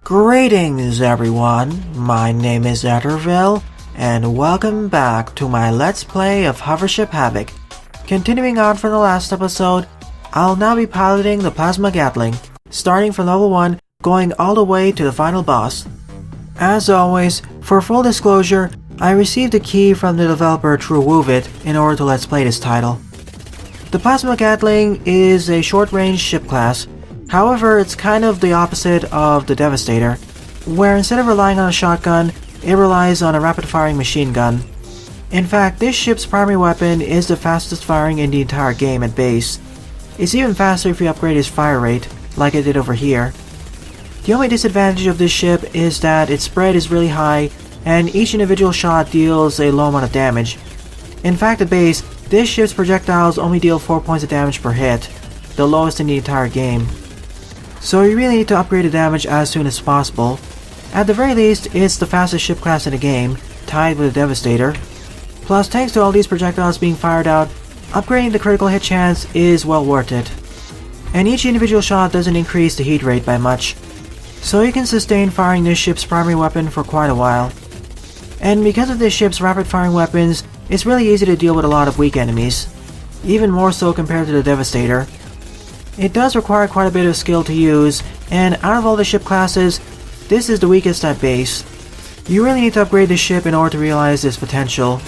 Greetings everyone, my name is Etterville, and welcome back to my Let's Play of Hovership Havoc. Continuing on from the last episode, I'll now be piloting the Plasma Gatling, starting from level 1, going all the way to the final boss. As always, for full disclosure, I received a key from the developer through Woovit in order to Let's Play this title. The Plasma Gatling is a short-range ship class. However, it's kind of the opposite of the Devastator, where instead of relying on a shotgun, it relies on a rapid-firing machine gun. In fact, this ship's primary weapon is the fastest firing in the entire game at base. It's even faster if you upgrade its fire rate, like I did over here. The only disadvantage of this ship is that its spread is really high, and each individual shot deals a low amount of damage. In fact, at base, this ship's projectiles only deal 4 points of damage per hit, the lowest in the entire game. So you really need to upgrade the damage as soon as possible. At the very least, it's the fastest ship class in the game, tied with the Devastator. Plus, thanks to all these projectiles being fired out, upgrading the critical hit chance is well worth it. And each individual shot doesn't increase the heat rate by much, so you can sustain firing this ship's primary weapon for quite a while. And because of this ship's rapid firing weapons, it's really easy to deal with a lot of weak enemies, even more so compared to the Devastator. It does require quite a bit of skill to use, and out of all the ship classes, this is the weakest at base. You really need to upgrade this ship in order to realize its potential.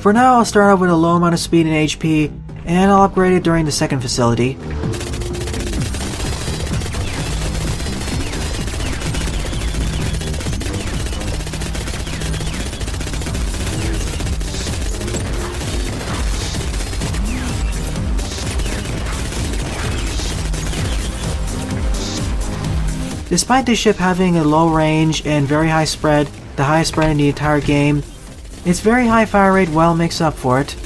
For now, I'll start off with a low amount of speed and HP, and I'll upgrade it during the second facility. Despite this ship having a low range and very high spread, the highest spread in the entire game, its very high fire rate well makes up for it.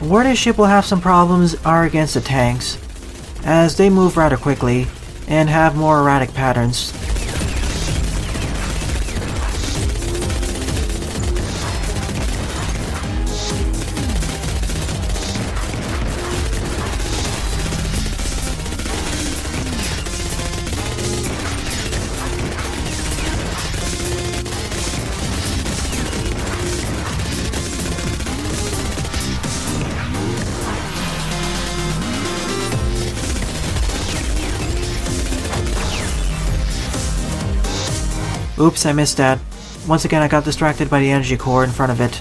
Where this ship will have some problems are against the tanks, as they move rather quickly and have more erratic patterns. Oops, I missed that. Once again, I got distracted by the energy core in front of it.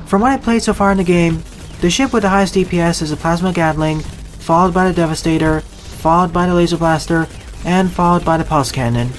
From what I played so far in the game, the ship with the highest DPS is the Plasma Gatling, followed by the Devastator, followed by the Laser Blaster, and followed by the Pulse Cannon.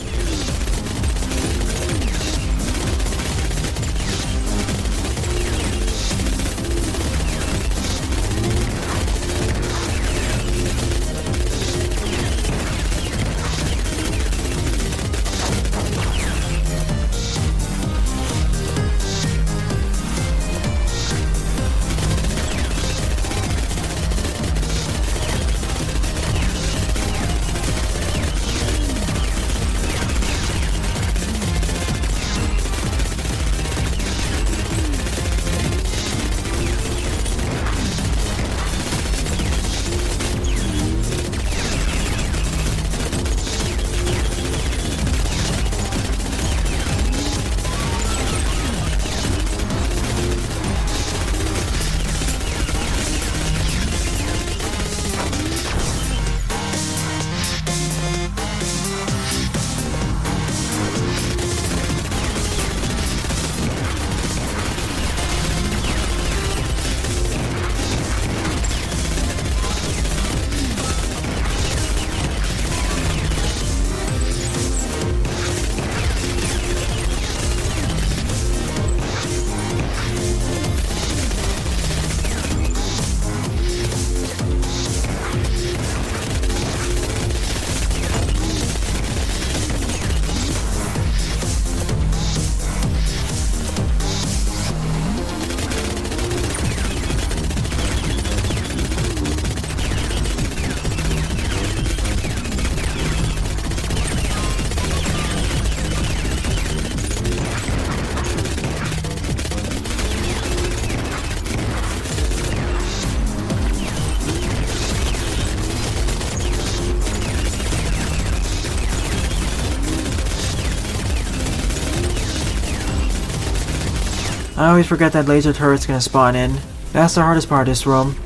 I always forget that laser turret's gonna spawn in. That's the hardest part of this room.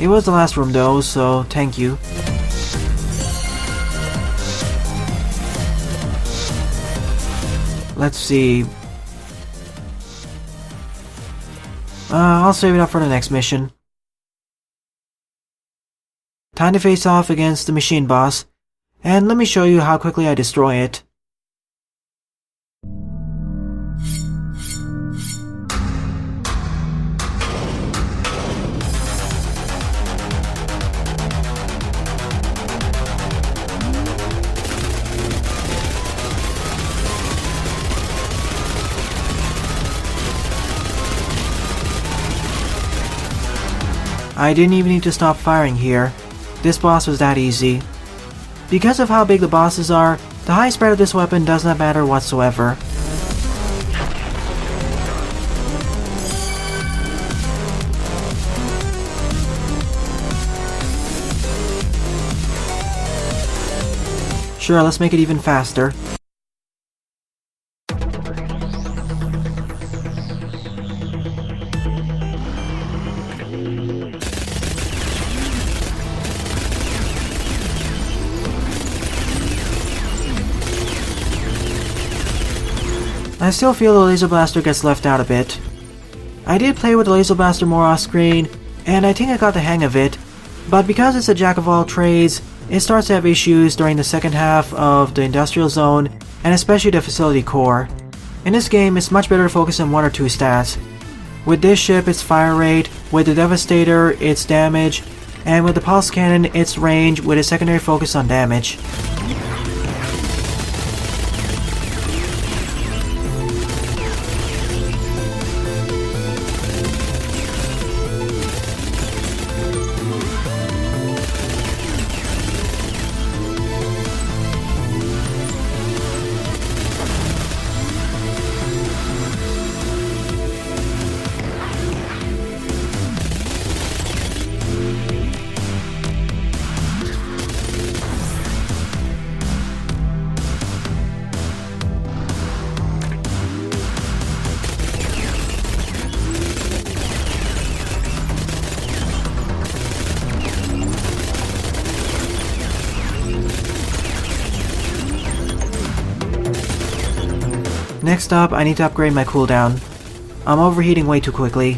It was the last room though, so thank you. Let's see. I'll save it up for the next mission. Time to face off against the machine boss, and let me show you how quickly I destroy it. I didn't even need to stop firing here. This boss was that easy. Because of how big the bosses are, the high spread of this weapon does not matter whatsoever. Sure, let's make it even faster. I still feel the laser blaster gets left out a bit. I did play with the laser blaster more off screen, and I think I got the hang of it, but because it's a jack of all trades, it starts to have issues during the second half of the industrial zone, and especially the facility core. In this game, it's much better to focus on one or two stats. With this ship, its fire rate, with the Devastator, its damage, and with the pulse cannon, its range with a secondary focus on damage. Next up, I need to upgrade my cooldown. I'm overheating way too quickly.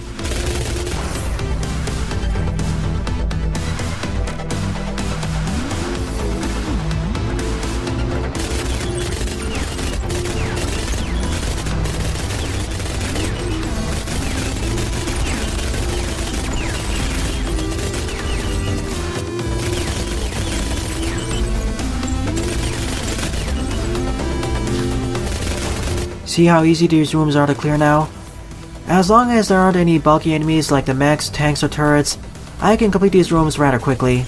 See how easy these rooms are to clear now? As long as there aren't any bulky enemies like the mechs, tanks, or turrets, I can complete these rooms rather quickly.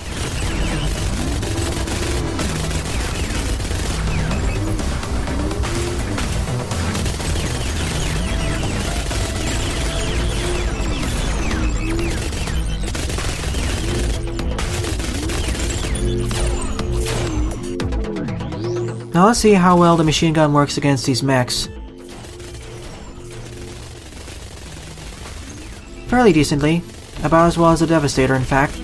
Now let's see how well the machine gun works against these mechs. Fairly decently, about as well as the Devastator in fact.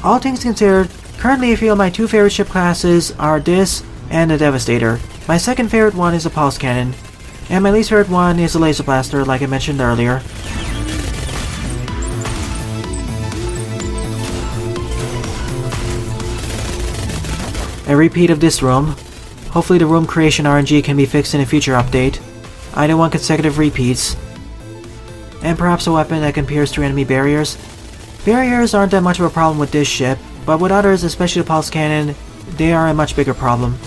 All things considered, currently I feel my two favorite ship classes are this and the Devastator. My second favorite one is the Pulse Cannon, and my least favorite one is the Laser Blaster like I mentioned earlier. A repeat of this room. Hopefully the room creation RNG can be fixed in a future update. I don't want consecutive repeats. And perhaps a weapon that can pierce through enemy barriers. Barriers aren't that much of a problem with this ship, but with others, especially the Pulse Cannon, they are a much bigger problem.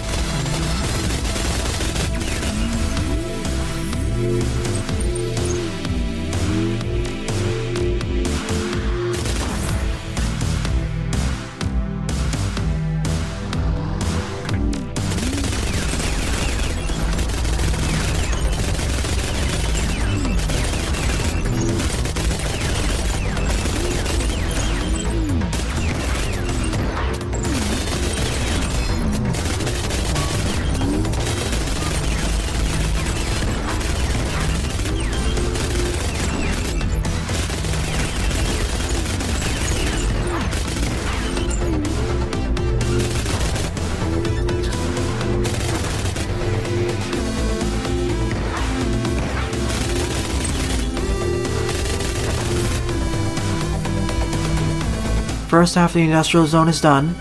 First half of the industrial zone is done.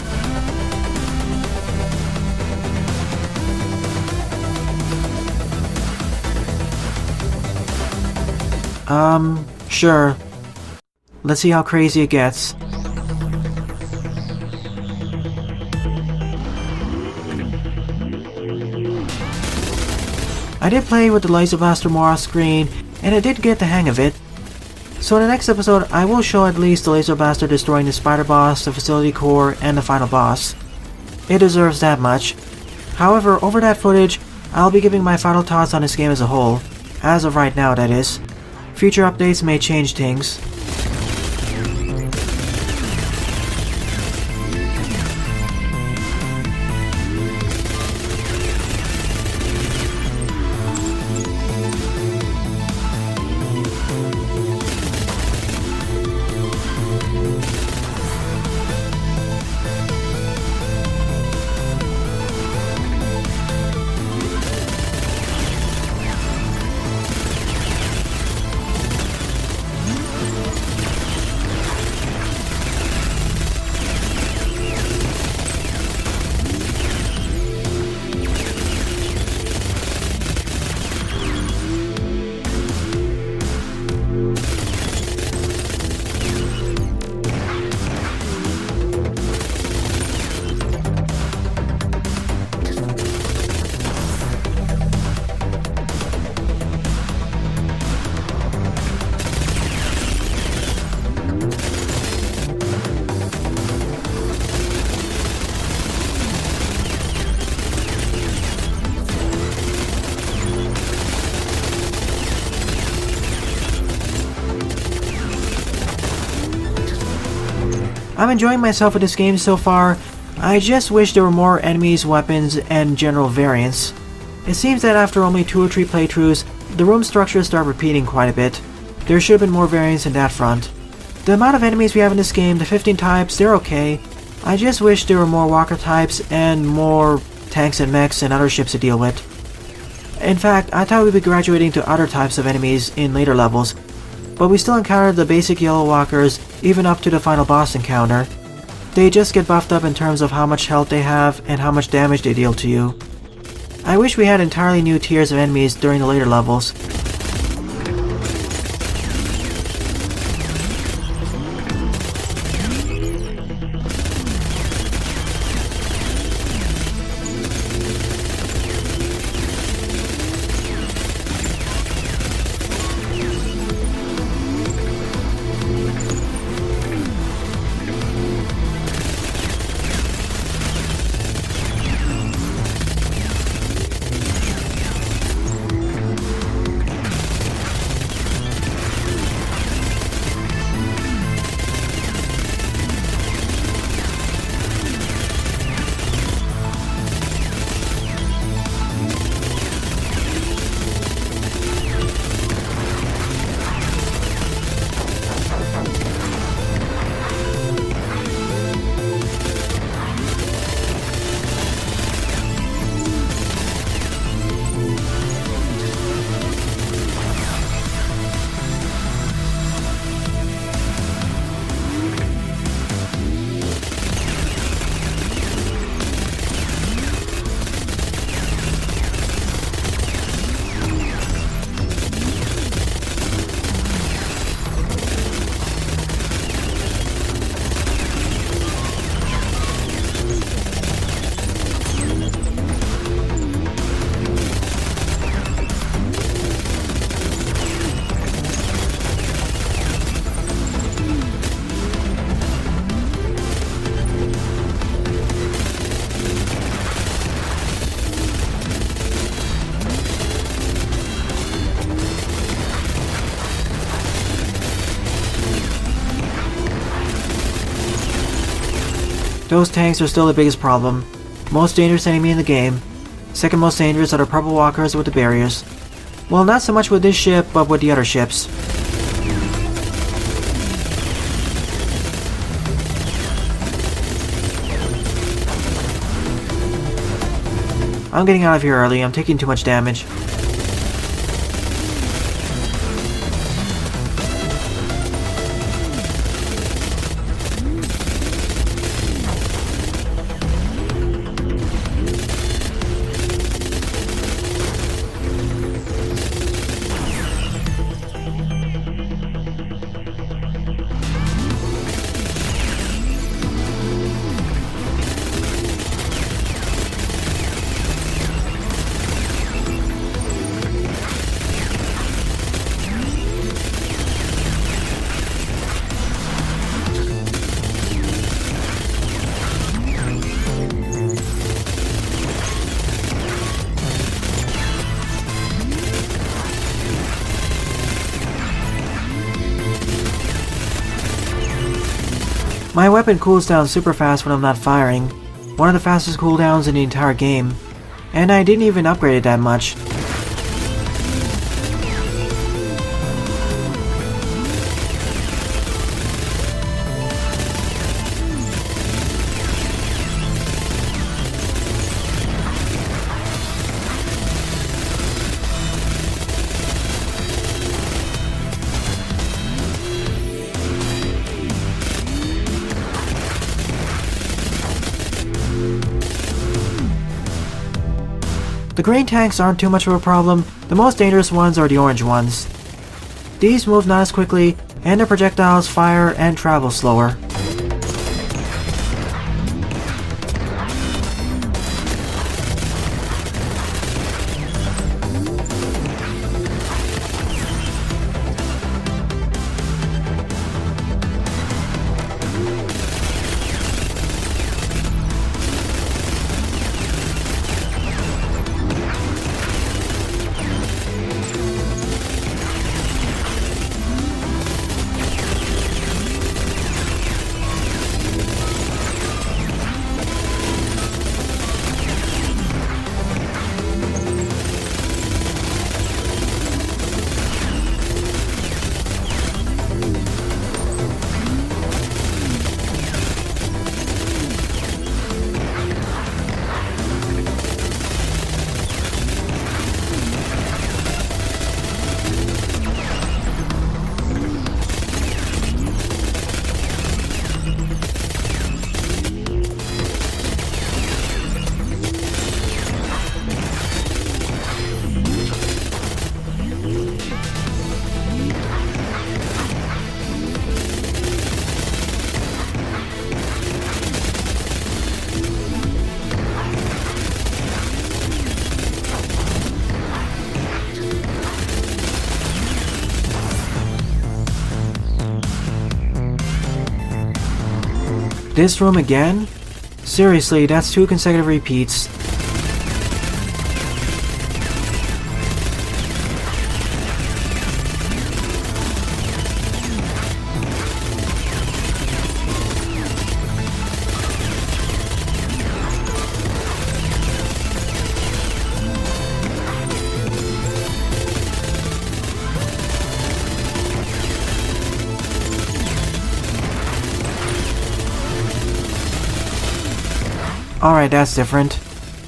Sure. Let's see how crazy it gets. I did play with the Laser Blaster more off screen, and I did get the hang of it. So in the next episode, I will show at least the Laser Blaster destroying the Spider Boss, the Facility Core, and the final boss. It deserves that much. However, over that footage, I'll be giving my final thoughts on this game as a whole. As of right now, that is. Future updates may change things. I'm enjoying myself with this game so far. I just wish there were more enemies, weapons, and general variants. It seems that after only 2 or 3 playthroughs, the room structures start repeating quite a bit. There should have been more variants in that front. The amount of enemies we have in this game, the 15 types, they're okay. I just wish there were more walker types and more tanks and mechs and other ships to deal with. In fact, I thought we'd be graduating to other types of enemies in later levels, but we still encountered the basic yellow walkers even up to the final boss encounter. They just get buffed up in terms of how much health they have and how much damage they deal to you. I wish we had entirely new tiers of enemies during the later levels. Those tanks are still the biggest problem. Most dangerous enemy in the game. Second most dangerous are the purple walkers with the barriers. Well, not so much with this ship, but with the other ships. I'm getting out of here early, I'm taking too much damage. My weapon cools down super fast when I'm not firing, one of the fastest cooldowns in the entire game, and I didn't even upgrade it that much. The green tanks aren't too much of a problem, the most dangerous ones are the orange ones. These move not as quickly, and their projectiles fire and travel slower. This room again? Seriously, that's 2 consecutive repeats. Alright, that's different.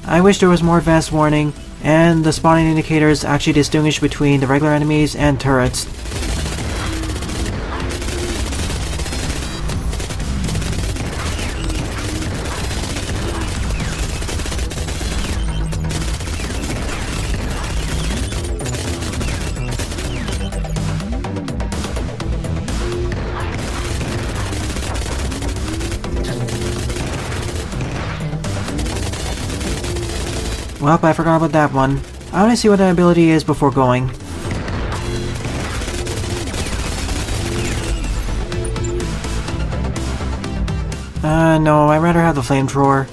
I wish there was more advanced warning, and the spawning indicators actually distinguish between the regular enemies and turrets. Well, I forgot about that one. I want to see what that ability is before going. No, I'd rather have the flamethrower.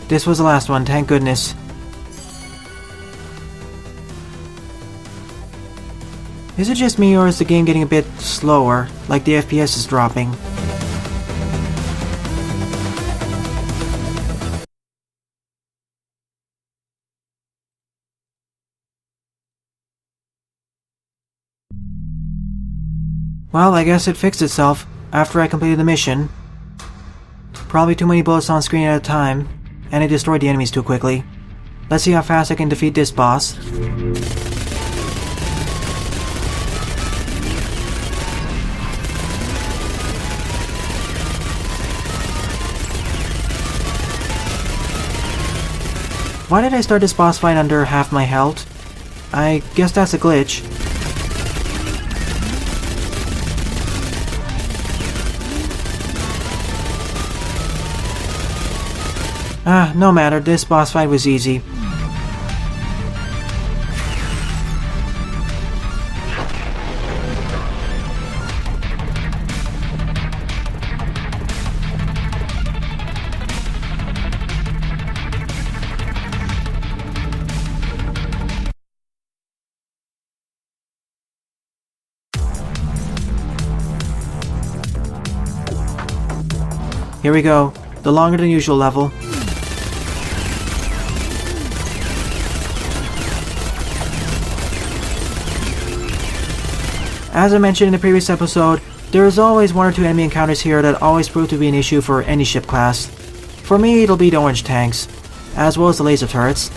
This was the last one, thank goodness. Is it just me, or is the game getting a bit slower, like the FPS is dropping? Well, I guess it fixed itself after I completed the mission. Probably too many bullets on screen at a time, and it destroyed the enemies too quickly. Let's see how fast I can defeat this boss. Why did I start this boss fight under half my health? I guess that's a glitch. No matter, this boss fight was easy. Here we go, the longer than usual level. As I mentioned in the previous episode, there is always 1 or 2 enemy encounters here that always prove to be an issue for any ship class. For me, it'll be the orange tanks, as well as the laser turrets.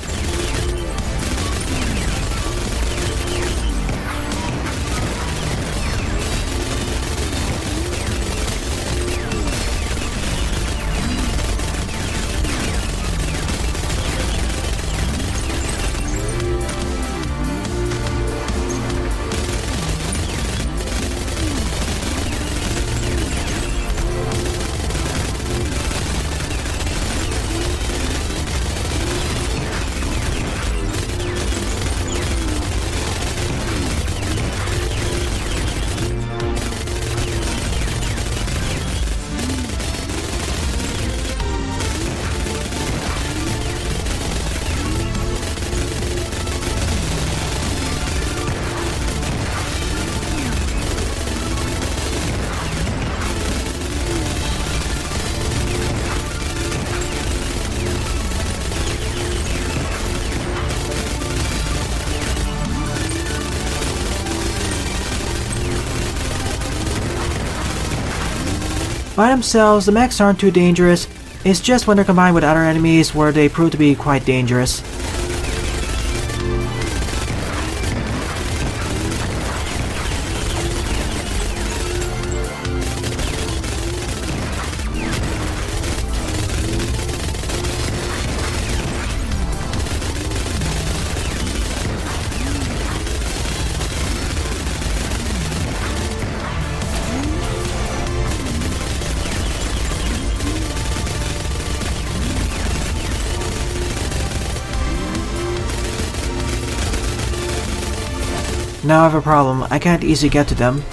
By themselves, the mechs aren't too dangerous, it's just when they're combined with other enemies where they prove to be quite dangerous. Now I have a problem, I can't easily get to them.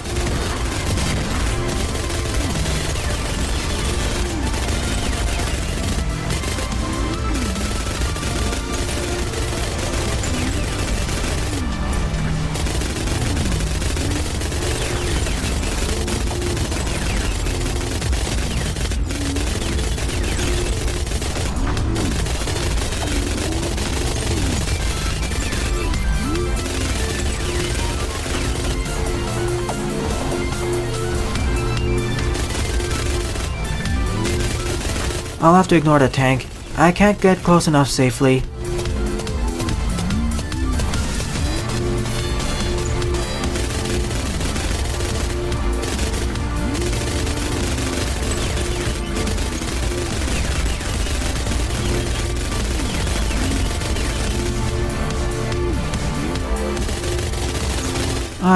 I'll have to ignore the tank. I can't get close enough safely.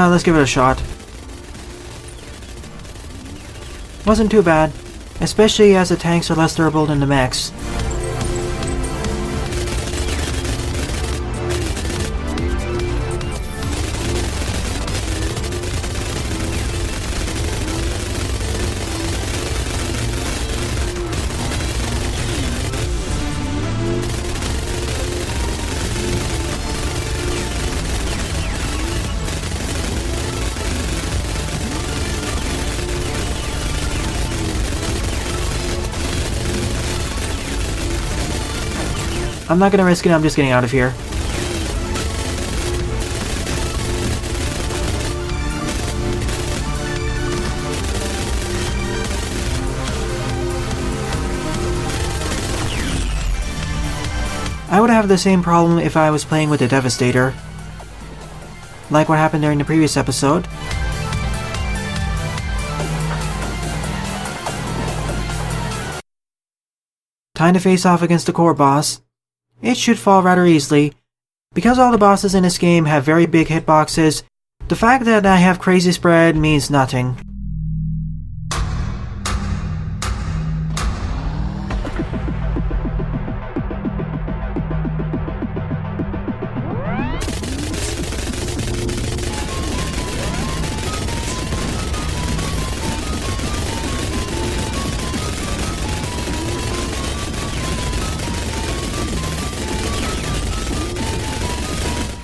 Let's give it a shot. Wasn't too bad, especially as the tanks are less durable than the mechs. I'm not gonna risk it, I'm just getting out of here. I would have the same problem if I was playing with the Devastator. Like what happened during the previous episode. Time to face off against the core boss. It should fall rather easily. Because all the bosses in this game have very big hitboxes, the fact that I have crazy spread means nothing.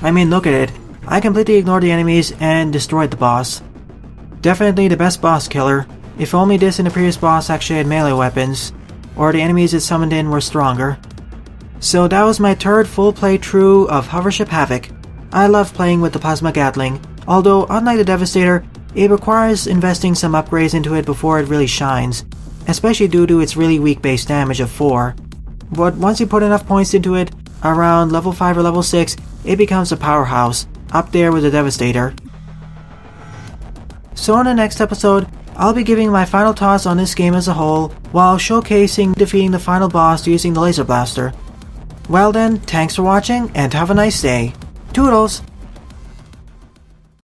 I mean, look at it. I completely ignored the enemies and destroyed the boss. Definitely the best boss killer. If only this and the previous boss actually had melee weapons, or the enemies it summoned in were stronger. So that was my third full playthrough of Hovership Havoc. I love playing with the Plasma Gatling, although unlike the Devastator, it requires investing some upgrades into it before it really shines, especially due to its really weak base damage of 4. But once you put enough points into it, around level 5 or level 6, it becomes a powerhouse, up there with the Devastator. So in the next episode, I'll be giving my final thoughts on this game as a whole, while showcasing defeating the final boss using the laser blaster. Well then, thanks for watching, and have a nice day. Toodles!